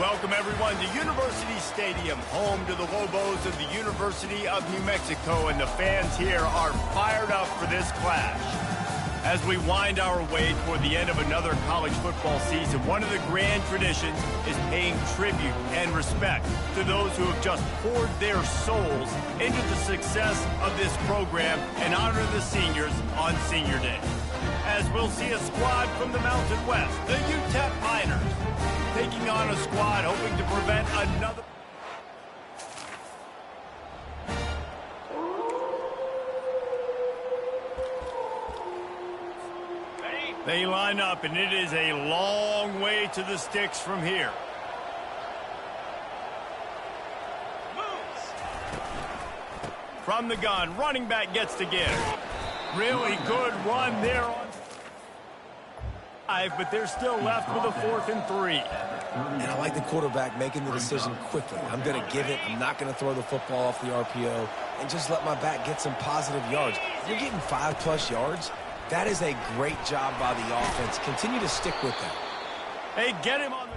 Welcome, everyone, to University Stadium, home to the Lobos of the University of New Mexico, and the fans here are fired up for this clash. As we wind our way toward the end of another college football season, one of the grand traditions is paying tribute and respect to those who have just poured their souls into the success of this program and honor the seniors on Senior Day. As we'll see a squad from the Mountain West, the UTEP Miners, taking on a squad hoping to prevent another. They line up, and it is a long way to the sticks from here. From the gun, running back gets to give. Really good run there on five, but they're still left with a 4th and 3. And I like the quarterback making the decision quickly. I'm going to give it. I'm not going to throw the football off the RPO and just let my back get some positive yards. If you're getting 5+ yards, that is a great job by the offense. Continue to stick with that. Hey, get him on the...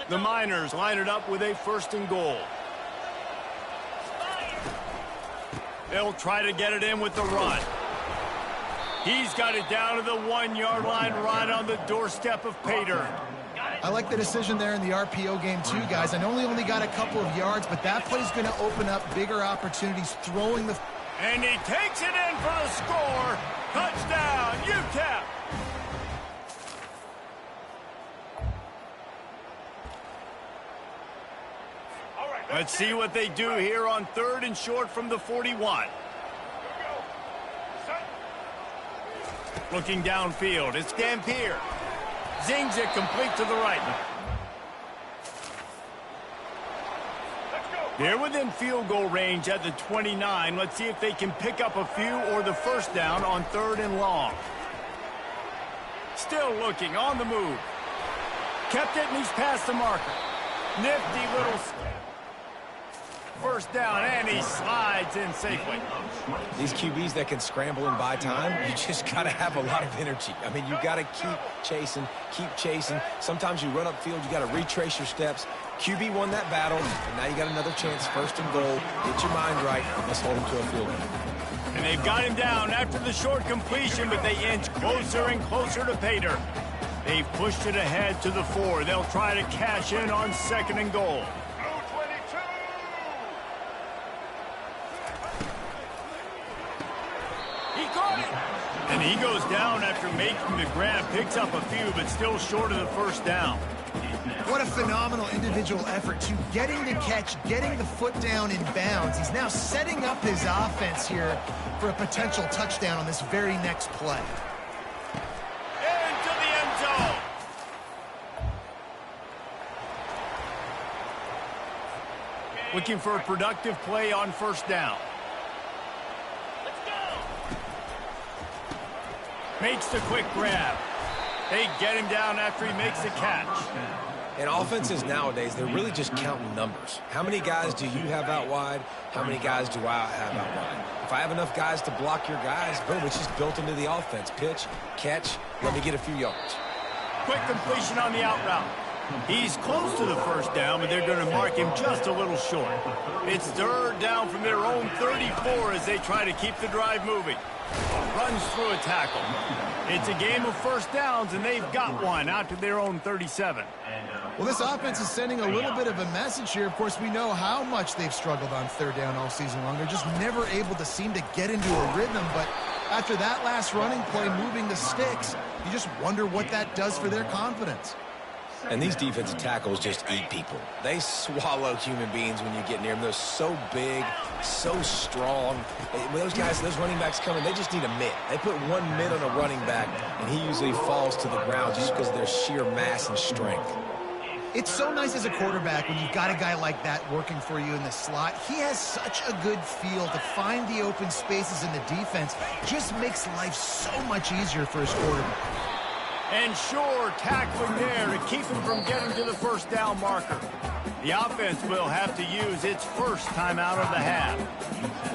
The Miners line it up with a 1st and goal. They'll try to get it in with the run. He's got it down to the 1-yard line right on the doorstep of Pater. I like the decision there in the RPO game too, guys. I know he only got a couple of yards, but that play's going to open up bigger opportunities throwing the... And he takes it in for the score. Touchdown, UTEP. Let's see what they do here on 3rd and short from the 41. Looking downfield, it's Dampier. Zings it complete to the right. They're within field goal range at the 29. Let's see if they can pick up a few or the 1st down on 3rd and long. Still looking, on the move. Kept it, and he's past the marker. Nifty little step. 1st down, and he slides in safely. These QBs that can scramble and buy time, you just got to have a lot of energy. I mean, you got to keep chasing, keep chasing. Sometimes you run upfield, you got to retrace your steps. QB won that battle, and now you got another chance, 1st and goal. Get your mind right. Let's hold him to a field goal. And they've got him down after the short completion, but they inch closer and closer to Pater. They've pushed it ahead to the 4. They'll try to cash in on 2nd and goal. And he goes down after making the grab, picks up a few, but still short of the 1st down. What a phenomenal individual effort to getting the catch, getting the foot down in bounds. He's now setting up his offense here for a potential touchdown on this very next play. Into the end zone. Looking for a productive play on 1st down. Makes the quick grab. They get him down after he makes the catch. And offenses nowadays, they're really just counting numbers. How many guys do you have out wide? How many guys do I have out wide? If I have enough guys to block your guys, boom, it's just built into the offense. Pitch, catch, let me get a few yards. Quick completion on the out route. He's close to the 1st down, but they're going to mark him just a little short. It's 3rd down from their own 34 as they try to keep the drive moving. Runs through a tackle. It's a game of 1st downs, and they've got one out to their own 37. Well, this offense is sending a little bit of a message here. Of course, we know how much they've struggled on 3rd down all season long. They're just never able to seem to get into a rhythm, but after that last running play moving the sticks, you just wonder what that does for their confidence. And these defensive tackles just eat people. They swallow human beings when you get near them. They're so big, so strong. When those guys, those running backs come in, they just need a mitt. They put 1 mitt on a running back, and he usually falls to the ground just because of their sheer mass and strength. It's so nice as a quarterback when you've got a guy like that working for you in the slot. He has such a good feel to find the open spaces in the defense. Just makes life so much easier for his quarterback. And sure, tackling there to keep him from getting to the 1st down marker. The offense will have to use its first timeout of the half.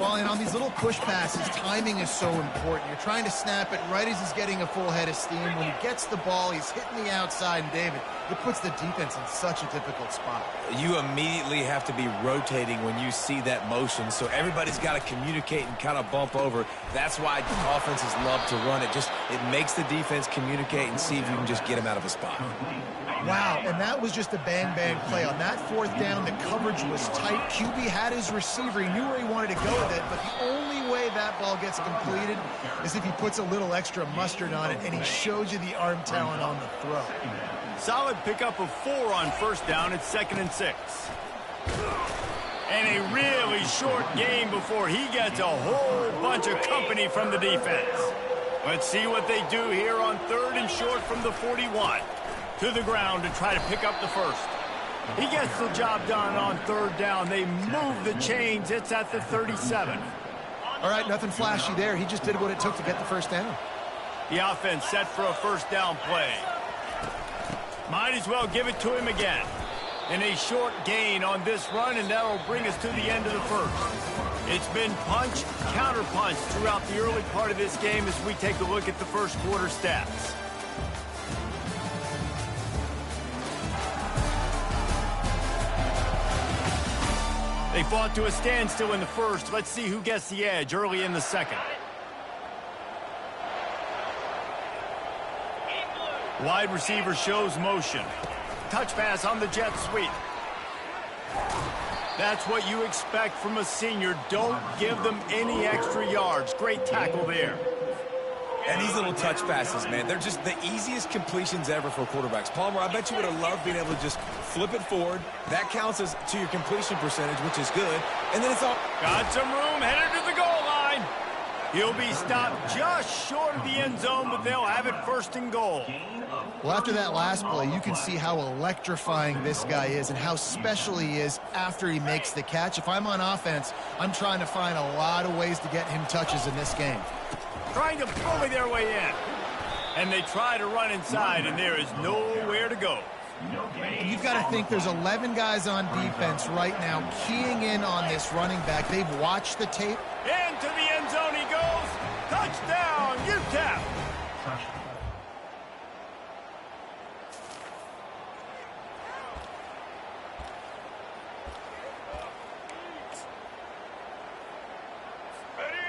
Well, and on these little push passes, timing is so important. You're trying to snap it right as he's getting a full head of steam. When he gets the ball, he's hitting the outside, and David, it puts the defense in such a difficult spot. You immediately have to be rotating when you see that motion, so everybody's got to communicate and kind of bump over. That's why offenses love to run it. It makes the defense communicate and see if you can just get him out of a spot. Wow, and that was just a bang-bang play. On that fourth down, the coverage was tight. QB had his receiver. He knew where he wanted to go with it, but the only way that ball gets completed is if he puts a little extra mustard on it, and he shows you the arm talent on the throw. Solid pickup of 4 on first down. It's 2nd and 6. And a really short game before he gets a whole bunch of company from the defense. Let's see what they do here on 3rd and short from the 41. To the ground to try to pick up the first. He gets the job done on 3rd down. They move the chains. It's at the 37. All right, nothing flashy there. He just did what it took to get the first down. The offense set for a first down play. Might as well give it to him again. And a short gain on this run, and that'll bring us to the end of the first. It's been punch, counter punch throughout the early part of this game as we take a look at the first quarter stats. They fought to a standstill in the first. Let's see who gets the edge early in the second. Wide receiver shows motion. Touch pass on the jet sweep. That's what you expect from a senior. Don't give them any extra yards. Great tackle there. And these little touch passes, man, they're just the easiest completions ever for quarterbacks. Palmer, I bet you would have loved being able to just flip it forward. That counts as to your completion percentage, which is good. And then it's all... Got some room, headed to the goal line. He'll be stopped just short of the end zone, but they'll have it 1st and goal. Well, after that last play, you can see how electrifying this guy is and how special he is after he makes the catch. If I'm on offense, I'm trying to find a lot of ways to get him touches in this game. Trying to bully their way in. And they try to run inside, and there is nowhere to go. And you've got to think there's 11 guys on defense right now keying in on this running back. They've watched the tape. Into the end zone he goes. Touchdown, UTEP.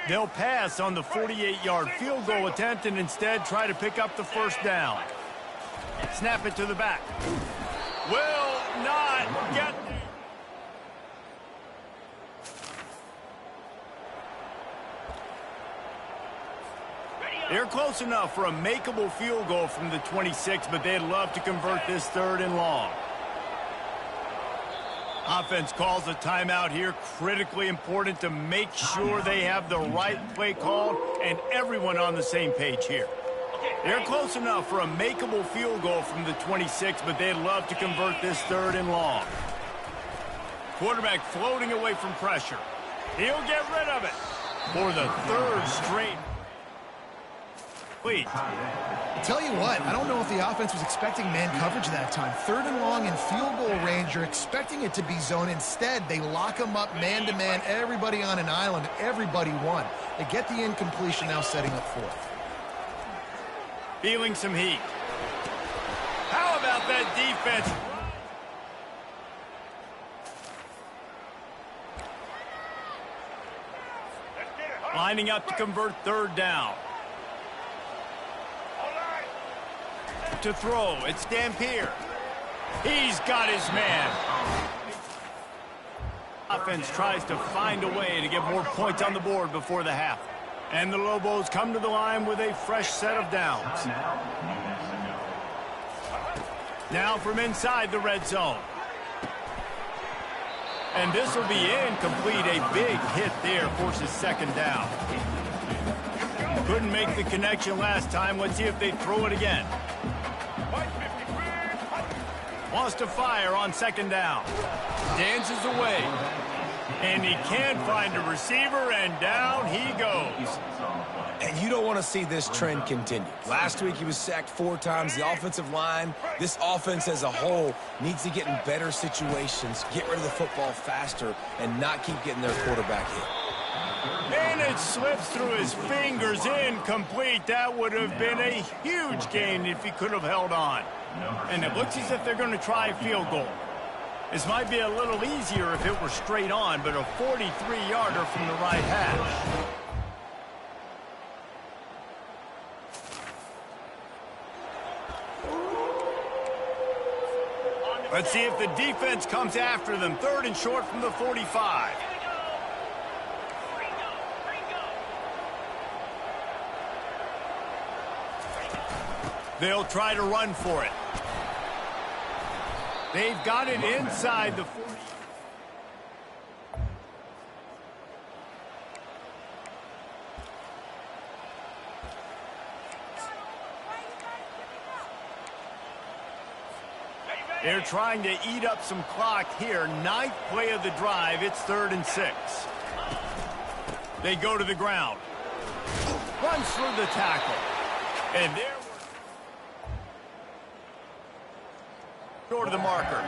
They'll pass on the 48-yard field goal attempt and instead try to pick up the first down. Snap it to the back. Will not get there. They're close enough for a makeable field goal from the 26, but they'd love to convert this 3rd and long. Offense calls a timeout here. Critically important to make sure they have the right play called and everyone on the same page here. They're close enough for a makeable field goal from the 26, but they'd love to convert this 3rd and long. Quarterback floating away from pressure. He'll get rid of it for the 3rd straight. I'll tell you what, I don't know if the offense was expecting man coverage that time. 3rd and long in field goal range, you're expecting it to be zone. Instead, they lock them up man-to-man, everybody on an island, everybody won. They get the incompletion, now setting up 4th. Feeling some heat. How about that defense? Lining up to convert 3rd down. To throw, it's Dampier. He's got his man. Offense tries to find a way to get more points on the board before the half. And the Lobos come to the line with a fresh set of downs. Now from inside the red zone. And this will be incomplete. A big hit there forces 2nd down. Couldn't make the connection last time. Let's see if they throw it again. Wants to fire on 2nd down. Dances away. And he can't find a receiver, and down he goes. And you don't want to see this trend continue. Last week he was sacked 4 times. The offensive line, this offense as a whole, needs to get in better situations, get rid of the football faster, and not keep getting their quarterback hit. And it slips through his fingers, incomplete. That would have been a huge gain if he could have held on. And it looks as if they're going to try a field goal. This might be a little easier if it were straight on, but a 43-yarder from the right hash. Let's see if the defense comes after them. 3rd and short from the 45. They'll try to run for it. They've got it inside the 40. They're trying to eat up some clock here. 9th play of the drive. It's 3rd and 6. They go to the ground. Runs through the tackle. And there we're to the marker.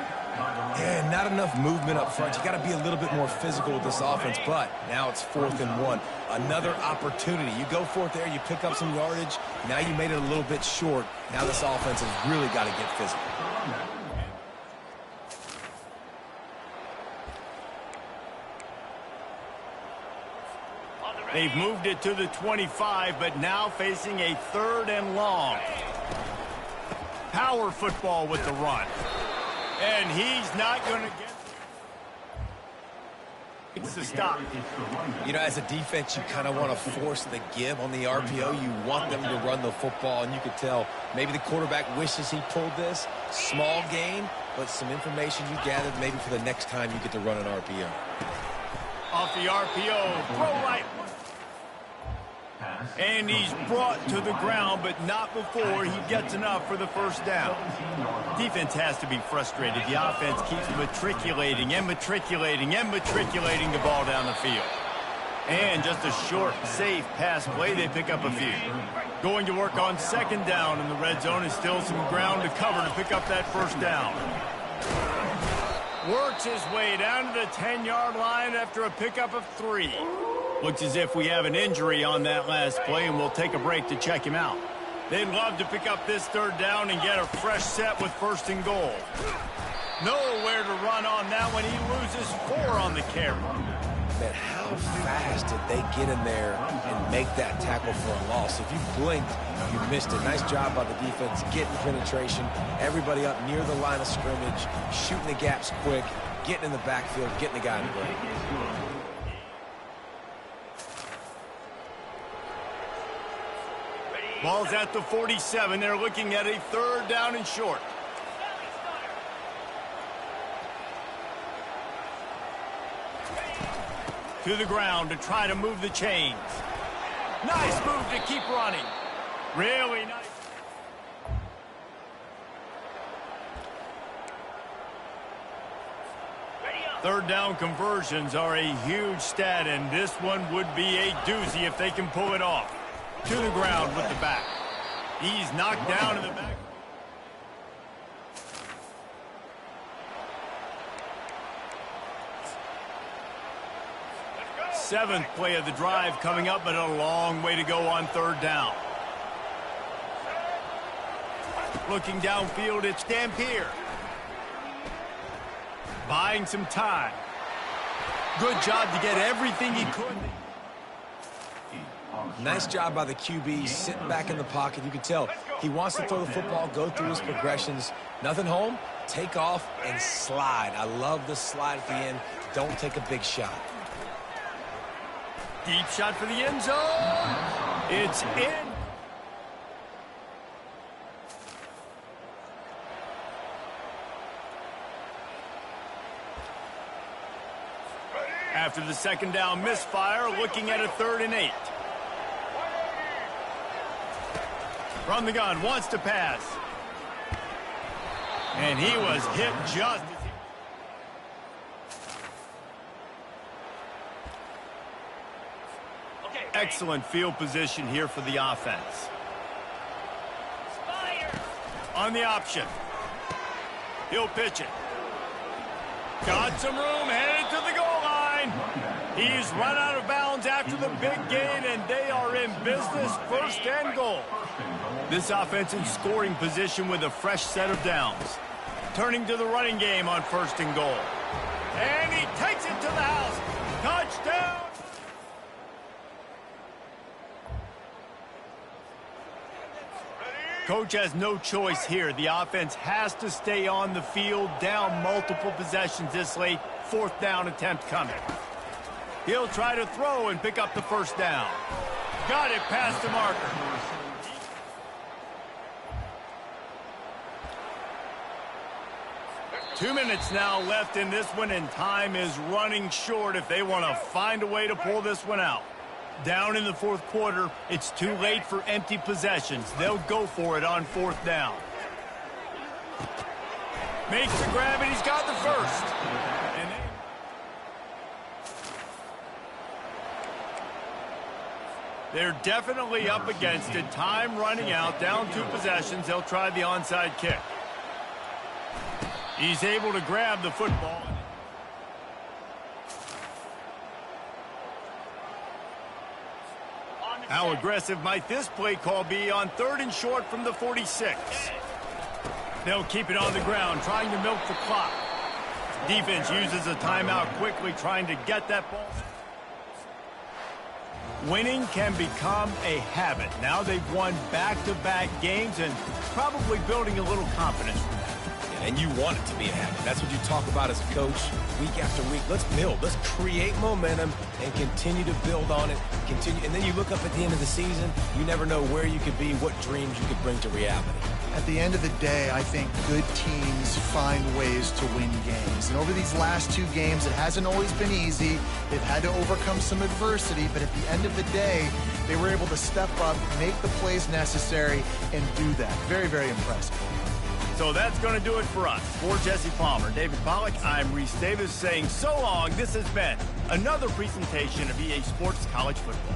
Yeah, not enough movement up front. You got to be a little bit more physical with this offense, but now it's 4th and 1. Another opportunity. You go for it there, you pick up some yardage. Now you made it a little bit short. Now this offense has really got to get physical. They've moved it to the 25, but now facing a 3rd and long. Power football with the run. And he's not going to get it. It's the stop. You know, as a defense, you kind of want to force the give on the RPO. You want them to run the football, and you could tell maybe the quarterback wishes he pulled this. Small gain, but some information you gathered maybe for the next time you get to run an RPO. Off the RPO, throw right. And he's brought to the ground, but not before he gets enough for the 1st down. Defense has to be frustrated. The offense keeps matriculating and matriculating and matriculating the ball down the field. And just a short, safe pass play, they pick up a few. Going to work on 2nd down in the red zone is still some ground to cover to pick up that 1st down. Works his way down to the 10-yard line after a pickup of 3. Looks as if we have an injury on that last play, and we'll take a break to check him out. They'd love to pick up this 3rd down and get a fresh set with 1st and goal. Nowhere to run on that one. He loses 4 on the carry. Man, how fast did they get in there and make that tackle for a loss? If you blinked, you missed it. Nice job by the defense, getting penetration. Everybody up near the line of scrimmage, shooting the gaps quick, getting in the backfield, getting the guy in the break. Ball's at the 47. They're looking at a 3rd down and short. To the ground to try to move the chains. Nice move to keep running. Really nice. Third down conversions are a huge stat, and this one would be a doozy if they can pull it off. To the ground with the back. He's knocked down in the back. Seventh play of the drive coming up, but a long way to go on 3rd down. Looking downfield, it's Dampier. Buying some time. Good job to get everything he could. Nice job by the QB, sitting back in the pocket. You can tell he wants to throw the football, go through his progressions. Nothing home, take off and slide. I love the slide at the end. Don't take a big shot. Deep shot for the end zone. It's in. After the 2nd down misfire, looking at a 3rd and 8. From the gun, wants to pass. And he was hit just as he... Excellent field position here for the offense. On the option. He'll pitch it. Got some room, headed to the goal line. He's run out of bounds after the big gain, and they are in business, first and goal. This offense in scoring position with a fresh set of downs. Turning to the running game on first and goal. And he takes it to the house. Touchdown! Coach has no choice here. The offense has to stay on the field, down multiple possessions this late. Fourth down attempt coming. He'll try to throw and pick up the first down. Got it past the marker. Two minutes now left in this one, and time is running short if they want to find a way to pull this one out. Down in the fourth quarter, it's too late for empty possessions. They'll go for it on fourth down. Makes the grab, and he's got the first. And they're definitely up against it. Time running out, down 2 possessions. They'll try the onside kick. He's able to grab the football. How aggressive might this play call be on 3rd and short from the 46? They'll keep it on the ground, trying to milk the clock. Defense uses a timeout quickly, trying to get that ball. Winning can become a habit. Now they've won back-to-back games and probably building a little confidence from that. And you want it to be a habit. That's what you talk about as a coach week after week. Let's build. Let's create momentum and continue to build on it. And then you look up at the end of the season, you never know where you could be, what dreams you could bring to reality. At the end of the day, I think good teams find ways to win games. And over these last 2 games, it hasn't always been easy. They've had to overcome some adversity, but at the end of the day, they were able to step up, make the plays necessary, and do that. Very, very impressive. So that's going to do it for us. For Jesse Palmer, David Pollack, I'm Reese Davis saying so long. This has been another presentation of EA Sports College Football.